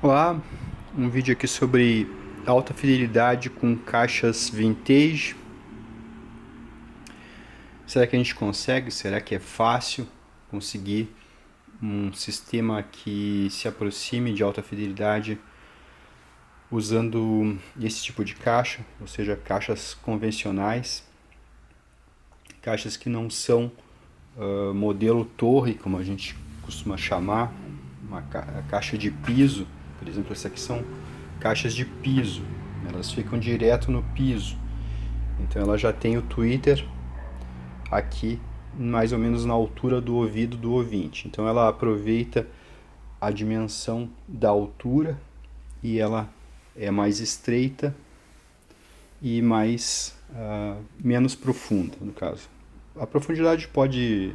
Olá, um vídeo aqui sobre alta fidelidade com caixas vintage. Será que a gente consegue? Será que é fácil conseguir um sistema que se aproxime de alta fidelidade usando esse tipo de caixa, ou seja, caixas convencionais, caixas que não são modelo torre, como a gente costuma chamar, uma caixa de piso, por exemplo, essas aqui são caixas de piso, elas ficam direto no piso, então ela já tem o tweeter aqui mais ou menos na altura do ouvido do ouvinte, então ela aproveita a dimensão da altura e ela é mais estreita e menos profunda, no caso. A profundidade pode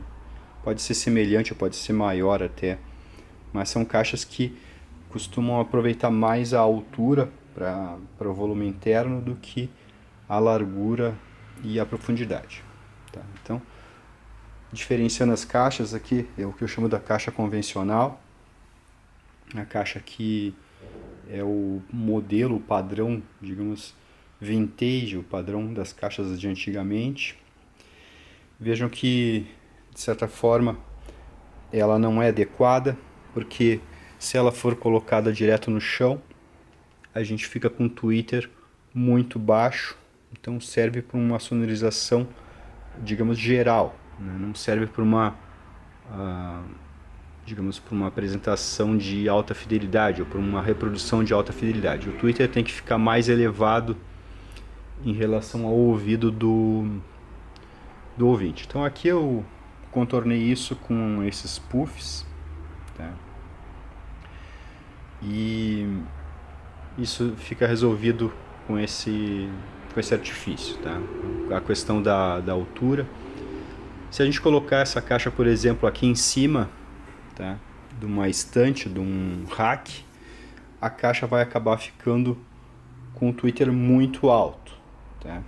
ser semelhante, pode ser maior até, mas são caixas que costumam aproveitar mais a altura para o volume interno do que a largura e a profundidade. Tá? Então, diferenciando as caixas aqui, é o que eu chamo da caixa convencional, a caixa que é o modelo, o padrão, digamos, vintage, o padrão das caixas de antigamente. Vejam que, de certa forma, ela não é adequada, porque se ela for colocada direto no chão, a gente fica com um tweeter muito baixo, então serve para uma sonorização, digamos, geral, né? Não serve para digamos, para uma apresentação de alta fidelidade ou para uma reprodução de alta fidelidade. O tweeter tem que ficar mais elevado em relação ao ouvido do ouvinte. Então aqui eu contornei isso com esses puffs, tá? E isso fica resolvido com esse artifício, tá? A questão da altura. Se a gente colocar essa caixa, por exemplo, aqui em cima, tá, de uma estante, de um rack, a caixa vai acabar ficando com o tweeter muito alto, tá?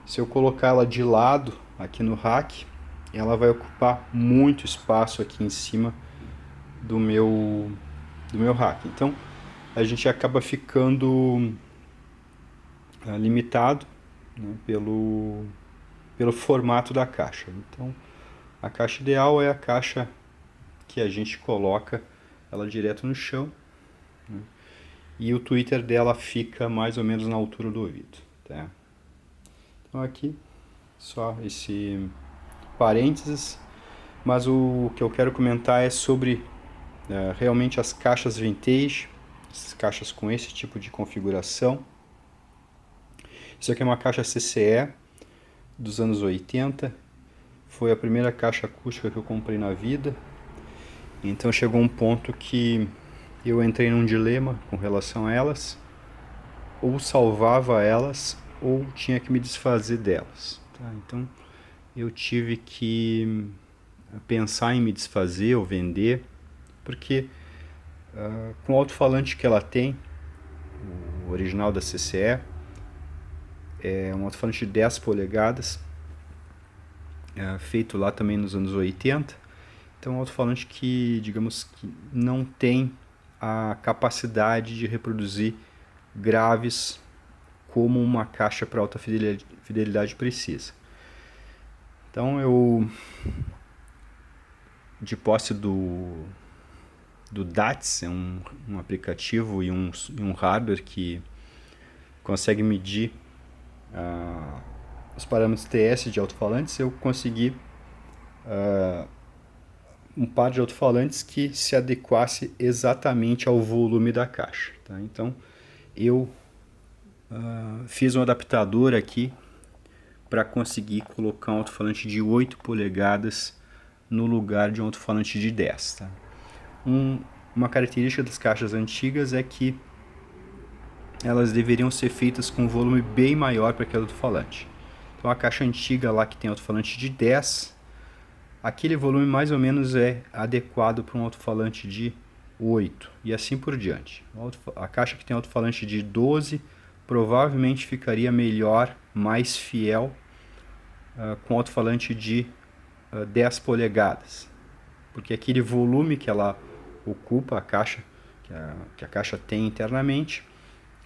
Se eu colocar ela de lado aqui no rack, ela vai ocupar muito espaço aqui em cima do meu rack. Então a gente acaba ficando limitado, né, pelo formato da caixa. Então a caixa ideal é a caixa que a gente coloca ela direto no chão, né, e o tweeter dela fica mais ou menos na altura do ouvido. Tá? Então aqui só esse parênteses, mas o que eu quero comentar é sobre realmente as caixas vintage, essas caixas com esse tipo de configuração. Isso aqui é uma caixa CCE dos anos 80, foi a primeira caixa acústica que eu comprei na vida, então chegou um ponto que eu entrei num dilema com relação a elas, ou salvava elas ou tinha que me desfazer delas. Tá? Então eu tive que pensar em me desfazer ou vender, porque com o alto-falante que ela tem, o original da CCE, é um alto-falante de 10 polegadas, feito lá também nos anos 80. Então, um alto-falante que, digamos, que não tem a capacidade de reproduzir graves como uma caixa para alta fidelidade precisa. Então, de posse do DATS, é um aplicativo e um hardware que consegue medir os parâmetros TS de alto-falantes, eu consegui um par de alto-falantes que se adequasse exatamente ao volume da caixa. Tá? Então eu fiz um adaptador aqui para conseguir colocar um alto-falante de 8 polegadas no lugar de um alto-falante de 10. Tá? Uma característica das caixas antigas é que elas deveriam ser feitas com um volume bem maior para aquele alto-falante. Então a caixa antiga lá que tem alto-falante de 10, aquele volume mais ou menos é adequado para um alto-falante de 8 e assim por diante. A caixa que tem alto-falante de 12 provavelmente ficaria melhor, mais fiel com alto-falante de 10 polegadas, porque aquele volume que ela ocupa, a caixa que a caixa tem internamente,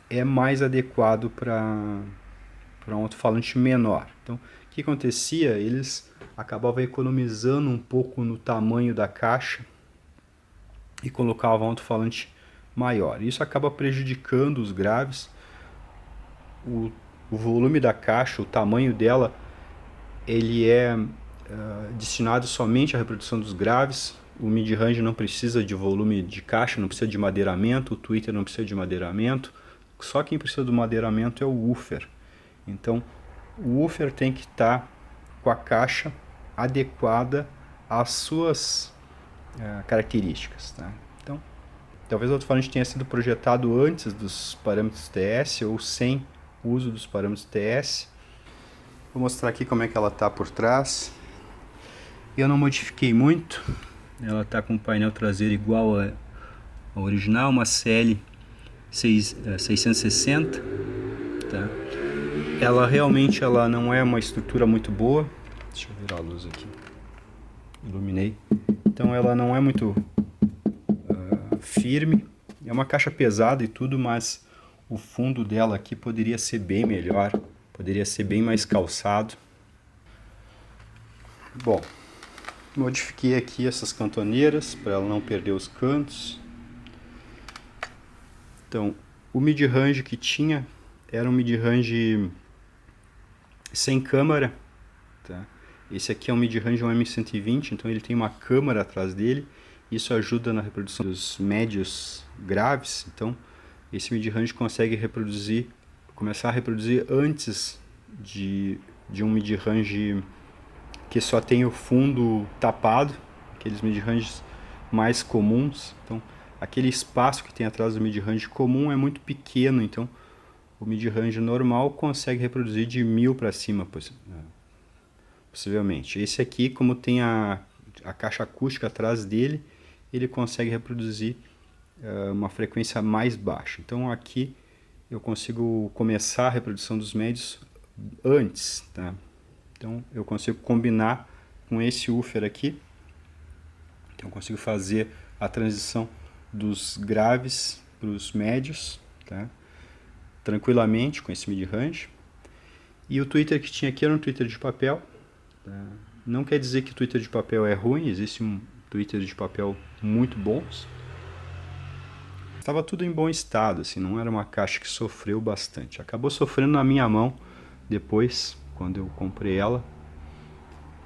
é mais adequado para um alto-falante menor. Então, o que acontecia? Eles acabavam economizando um pouco no tamanho da caixa e colocavam um alto-falante maior. Isso acaba prejudicando os graves. O volume da caixa, o tamanho dela, ele é destinado somente à reprodução dos graves. O mid-range não precisa de volume de caixa, não precisa de madeiramento, o tweeter não precisa de madeiramento. Só quem precisa do madeiramento é o woofer. Então, o woofer tem que estar com a caixa adequada às suas características. Tá? Então, talvez o alto-falante tenha sido projetado antes dos parâmetros TS ou sem uso dos parâmetros TS. Vou mostrar aqui como é que ela está por trás. Eu não modifiquei muito. Ela está com o painel traseiro igual ao original, uma CL 660. Tá? Ela realmente não é uma estrutura muito boa. Deixa eu virar a luz aqui. Iluminei. Então ela não é muito firme. É uma caixa pesada e tudo, mas o fundo dela aqui poderia ser bem melhor. Poderia ser bem mais calçado. Bom, modifiquei aqui essas cantoneiras para ela não perder os cantos. Então, o mid-range que tinha era um mid-range sem câmara. Tá? Esse aqui é um mid-range M120, então ele tem uma câmara atrás dele. Isso ajuda na reprodução dos médios graves. Então, esse mid-range consegue começar a reproduzir antes de um mid-range que só tem o fundo tapado, aqueles mid-ranges mais comuns. Então, aquele espaço que tem atrás do mid-range comum é muito pequeno, então o mid-range normal consegue reproduzir de 1000 para cima, possivelmente. Esse aqui, como tem a caixa acústica atrás dele, ele consegue reproduzir uma frequência mais baixa. Então aqui eu consigo começar a reprodução dos médios antes, tá? Então eu consigo combinar com esse woofer aqui. Então eu consigo fazer a transição dos graves para os médios, tá? Tranquilamente com esse mid-range. E o tweeter que tinha aqui era um tweeter de papel. Tá? Não quer dizer que o tweeter de papel é ruim, existe um tweeter de papel muito bons. Estava tudo em bom estado, assim, não era uma caixa que sofreu bastante. Acabou sofrendo na minha mão depois, quando eu comprei ela.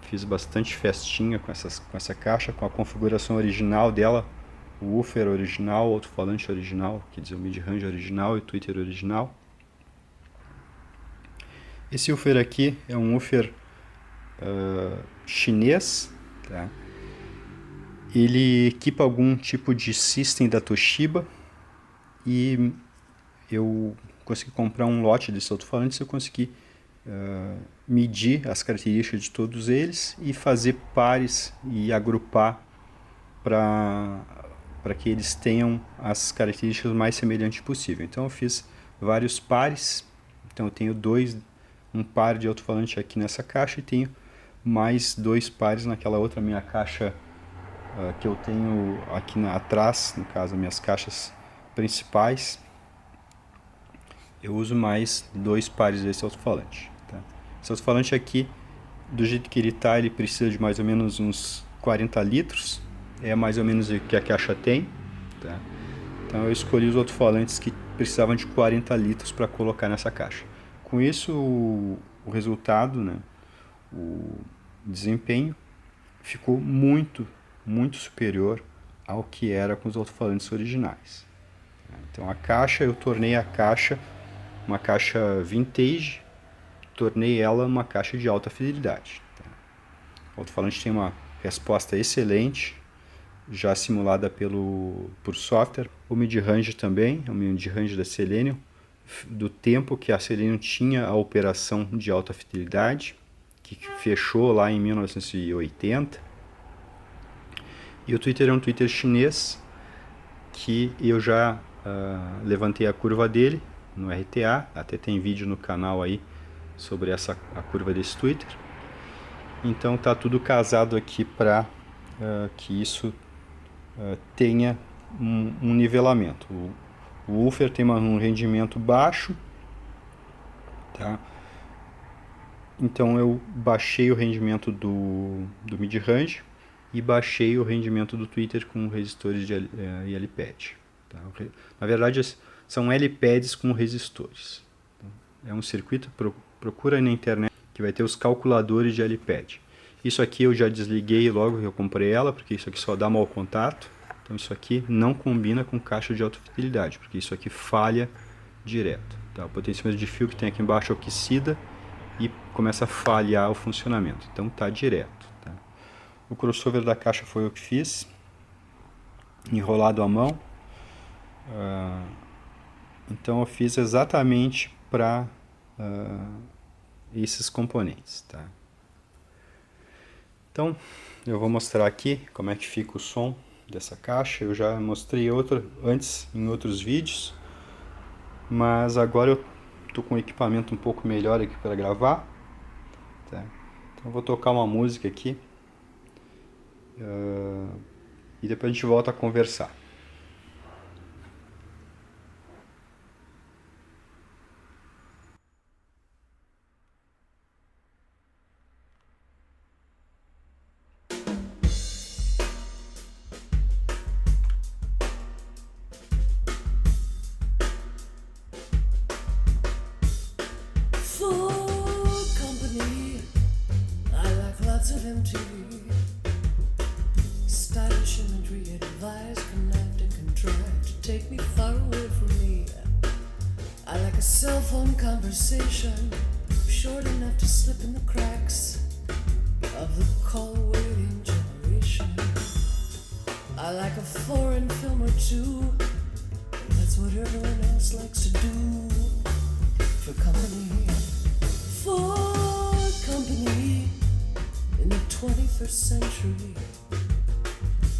Fiz bastante festinha com essa caixa, com a configuração original dela, o woofer original, o alto-falante original, quer dizer, o mid-range original e o tweeter original. Esse woofer aqui é um woofer chinês, tá? Ele equipa algum tipo de system da Toshiba e eu consegui comprar um lote desses alto-falantes. Eu consegui medir as características de todos eles e fazer pares e agrupar para que eles tenham as características mais semelhantes possível. Então eu fiz vários pares. Então eu tenho um par de alto-falante aqui nessa caixa e tenho mais 2 pares naquela outra minha caixa que eu tenho aqui atrás, no caso, as minhas caixas principais. Eu uso mais 2 pares desse alto-falante. Tá? Esse alto-falante aqui, do jeito que ele está, ele precisa de mais ou menos uns 40 litros. É mais ou menos o que a caixa tem. Tá? Então eu escolhi os alto-falantes que precisavam de 40 litros para colocar nessa caixa. Com isso, o resultado, né, o desempenho, ficou muito superior ao que era com os alto-falantes originais. Então a caixa, eu tornei a caixa uma caixa vintage, tornei ela uma caixa de alta fidelidade. O alto-falante tem uma resposta excelente, já simulada por software. O mid-range também, é o mid-range da Selenium, do tempo que a Selenium tinha a operação de alta fidelidade, que fechou lá em 1980. E o tweeter é um tweeter chinês que eu já levantei a curva dele no RTA, até tem vídeo no canal aí sobre a curva desse tweeter. Então tá tudo casado aqui para que isso tenha um nivelamento. O woofer tem um rendimento baixo, tá? Então eu baixei o rendimento do mid-range e baixei o rendimento do tweeter com resistores de LPAD. Tá? Na verdade são LPADs com resistores. É um circuito, procura aí na internet, que vai ter os calculadores de LPAD. Isso aqui eu já desliguei logo que eu comprei ela, porque isso aqui só dá mau contato. Então isso aqui não combina com caixa de alta fidelidade, porque isso aqui falha direto. Tá? O potenciômetro de fio que tem aqui embaixo oxida e começa a falhar o funcionamento. Então tá direto. Tá? O crossover da caixa foi eu que fiz, enrolado à mão. Então eu fiz exatamente para esses componentes. Tá? Então eu vou mostrar aqui como é que fica o som dessa caixa. Eu já mostrei antes em outros vídeos, mas agora eu estou com um equipamento um pouco melhor aqui para gravar. Tá? Então eu vou tocar uma música aqui e depois a gente volta a conversar. Lots of MTV, stylish imagery, advise, connect and contrive to take me far away from me. I like a cell phone conversation, short enough to slip in the cracks of the call waiting generation. I like a foreign film or two, that's what everyone else likes to do. For company, for company. In the 21st century,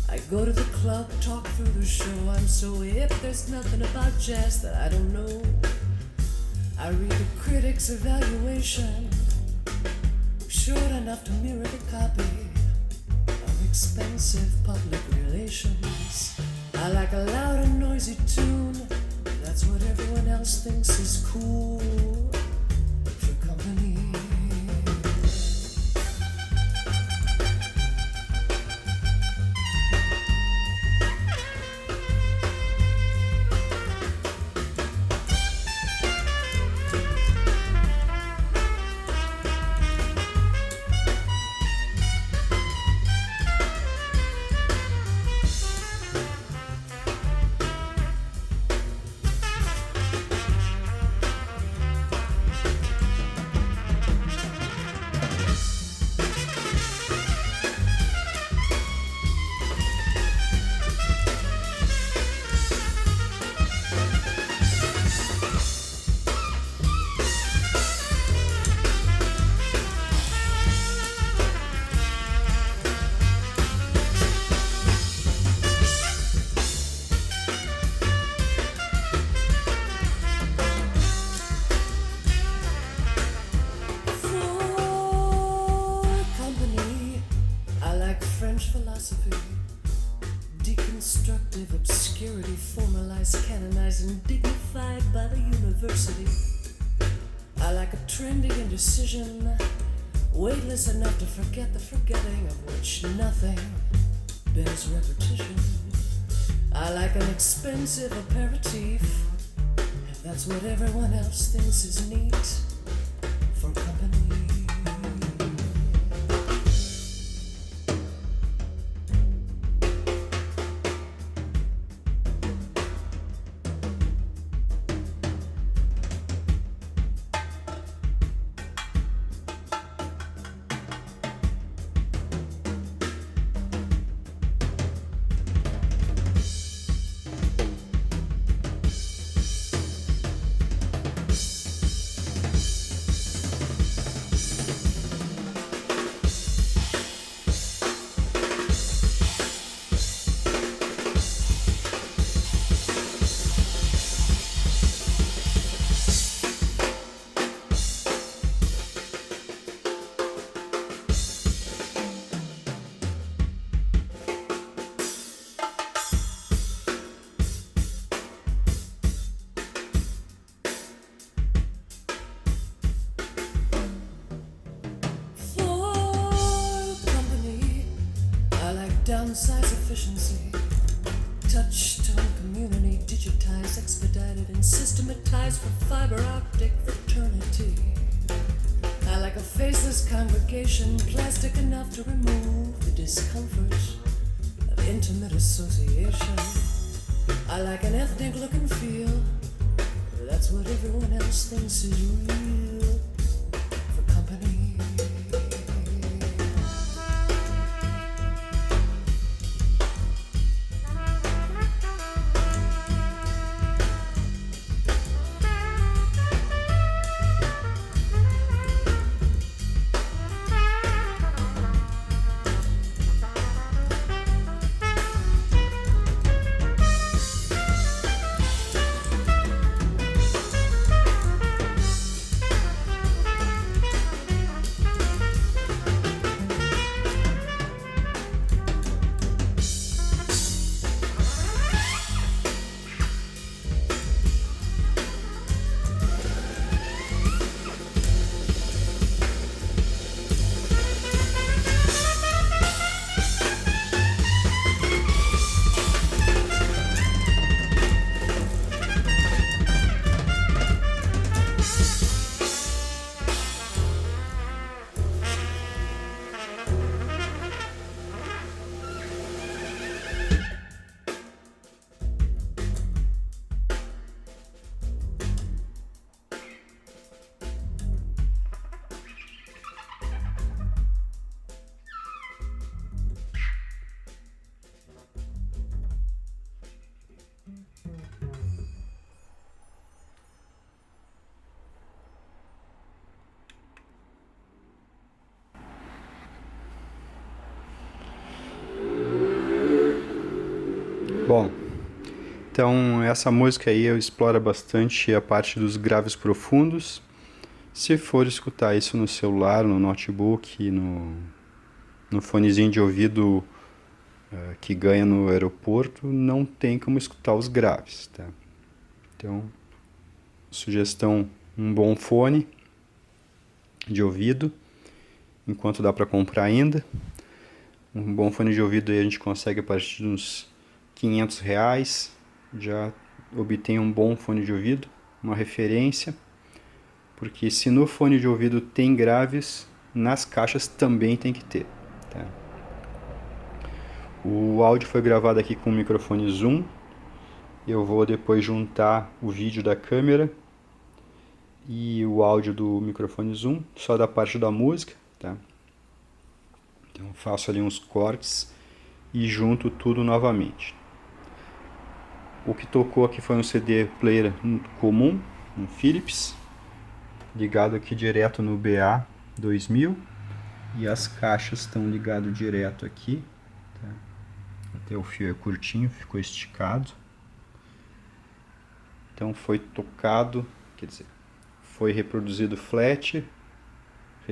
I go to the club, talk through the show. I'm so hip, there's nothing about jazz that I don't know. I read the critics' evaluation, short enough to mirror the copy of expensive public relations. I like a loud and noisy tune, that's what everyone else thinks is cool. For company. Deconstructive obscurity, formalized, canonized, and dignified by the university. I like a trendy indecision, weightless enough to forget the forgetting of which nothing bears repetition. I like an expensive aperitif, if that's what everyone else thinks is neat. For company. downsize efficiency. Touch-tone community, digitized, expedited, and systematized for fiber optic fraternity. I like a faceless congregation, plastic enough to remove the discomfort of intimate association. I like an ethnic look and feel. That's what everyone else thinks is real for company. Bom, então essa música aí explora bastante a parte dos graves profundos. Se for escutar isso no celular, no notebook, no fonezinho de ouvido que ganha no aeroporto, não tem como escutar os graves, tá? Então, sugestão, um bom fone de ouvido, enquanto dá para comprar ainda. Um bom fone de ouvido aí a gente consegue a partir de uns R$500, já obtém um bom fone de ouvido, uma referência, porque se no fone de ouvido tem graves, nas caixas também tem que ter, tá? O áudio foi gravado aqui com o microfone Zoom, eu vou depois juntar o vídeo da câmera e o áudio do microfone Zoom, só da parte da música, tá? Então faço ali uns cortes e junto tudo novamente. O que tocou aqui foi um CD player comum, um Philips, ligado aqui direto no BA2000, e as caixas estão ligadas direto aqui, tá? Até o fio é curtinho, ficou esticado. Então foi tocado, quer dizer, foi reproduzido flat,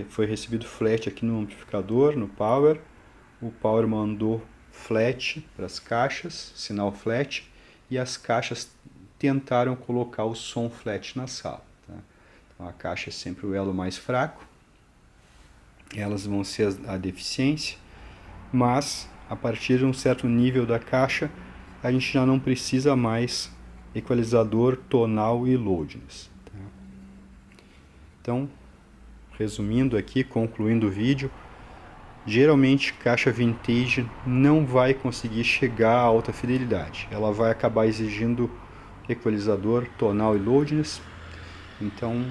foi recebido flat aqui no amplificador, no power. O power mandou flat para as caixas, sinal flat, e as caixas tentaram colocar o som flat na sala, tá? Então a caixa é sempre o elo mais fraco, elas vão ser a deficiência, mas a partir de um certo nível da caixa a gente já não precisa mais equalizador, tonal e loudness, tá? Então, resumindo aqui, concluindo o vídeo, geralmente caixa vintage não vai conseguir chegar a alta fidelidade. Ela vai acabar exigindo equalizador, tonal e loudness. Então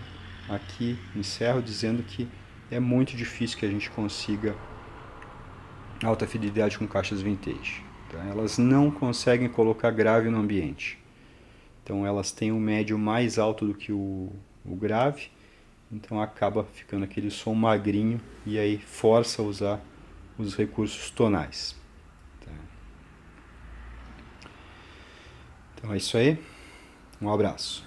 aqui encerro dizendo que é muito difícil que a gente consiga alta fidelidade com caixas vintage, tá? Elas não conseguem colocar grave no ambiente. Então elas têm um médio mais alto do que o grave. Então acaba ficando aquele som magrinho e aí força a usar os recursos tonais, tá? Então é isso aí, um abraço.